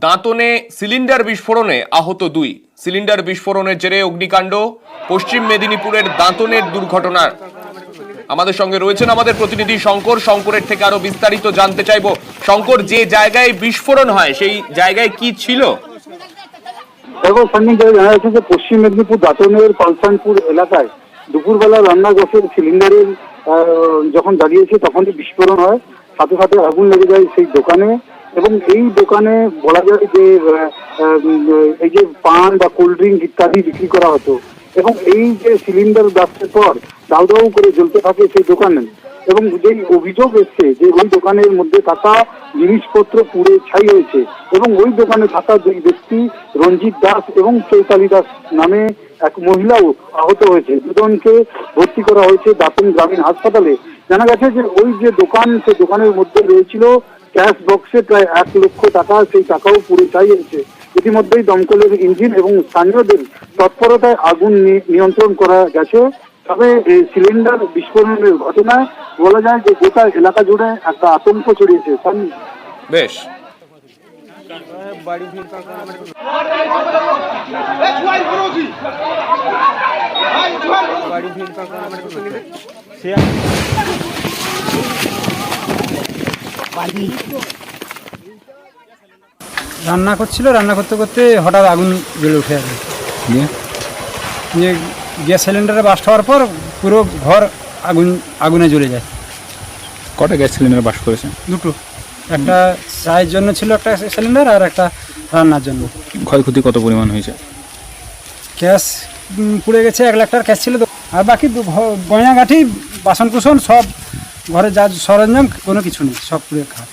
দাঁতনে cylinder বিস্ফোরণে আহত 2। Cylinder বিস্ফোরণের জেরে অগ্নিকাণ্ড পশ্চিম মেদিনীপুরের দাঁতনের দুর্ঘটনার। আমাদের সঙ্গে রয়েছেন আমাদের প্রতিনিধি শঙ্কর। শঙ্করের থেকে আরো বিস্তারিত জানতে চাইবো। শঙ্কর, যে জায়গায় বিস্ফোরণ হয় সেই জায়গায় কি ছিল? দেখো সামনে জানা যাচ্ছে যে পশ্চিম মেদিনীপুর দাঁতনের পালসানপুর এলাকায় দুপুরবেলা রান্না গ্যাসের সিলিন্ডারের যখন দাঁড়িয়েছে তখনই বিস্ফোরণ হয়। সাথে সাথে আগুন লেগে যায় সেই দোকানে, এবং এই দোকানে বলা যায় যে এই যে পান বা কোল্ড ড্রিঙ্ক ইত্যাদি বিক্রি করা হতো, এবং এই যে সিলিন্ডার ব্লাস্টের পর দাউ দাউ করে জ্বলতে থাকে সেই দোকানে, এবং যেই অভিযোগ এসছে যে ওই দোকানের মধ্যে থাকা জিনিসপত্র পুড়ে ছাই হয়েছে, এবং ওই দোকানে থাকা দুই ব্যক্তি রঞ্জিত দাস এবং চৈতালি দাস নামে এক মহিলাও আহত হয়েছে। দুজনকে ভর্তি করা হয়েছে দাঁতন গ্রামীণ হাসপাতালে। জানা গেছে যে ওই যে দোকান, সেই দোকানের মধ্যে রয়েছিল ক্যাশ বক্সে প্রায় 1 লক্ষ টাকা, সেই টাকাও পুড়ে ছাই হয়েছে। ইতিমধ্যেই দমকলের ইঞ্জিন এবং স্থানীয়দের তৎপরতায় আগুন নিয়ন্ত্রণ করা গেছে। তবে এই সিলিন্ডার বিস্ফোরণের ঘটনায় বলা যায় যে গোটা এলাকা জুড়ে একটা আতঙ্ক ছড়িয়েছে। বেশ, রান্না করছিল, রান্না করতে করতে হঠাৎ আগুন জ্বলে উঠে আসে। যে গ্যাস সিলিন্ডারে বাস্ট হওয়ার পর পুরো ঘর আগুনে জ্বলে যায়। কটা গ্যাস সিলিন্ডার বাস্ট করেছে? দুটো, একটা চায়ের জন্য ছিল একটা সিলিন্ডার, আর একটা রান্নার জন্য। ক্ষয়ক্ষতি কত পরিমাণ হয়েছে? গ্যাস পুড়ে গেছে, 1 লাখ টাকার গ্যাস ছিল, আর বাকি গয়নাগাঠি বাসনকুসন সব ঘরে যা সরঞ্জাম কোনো কিছু নেই, সব পুড়ে খাক।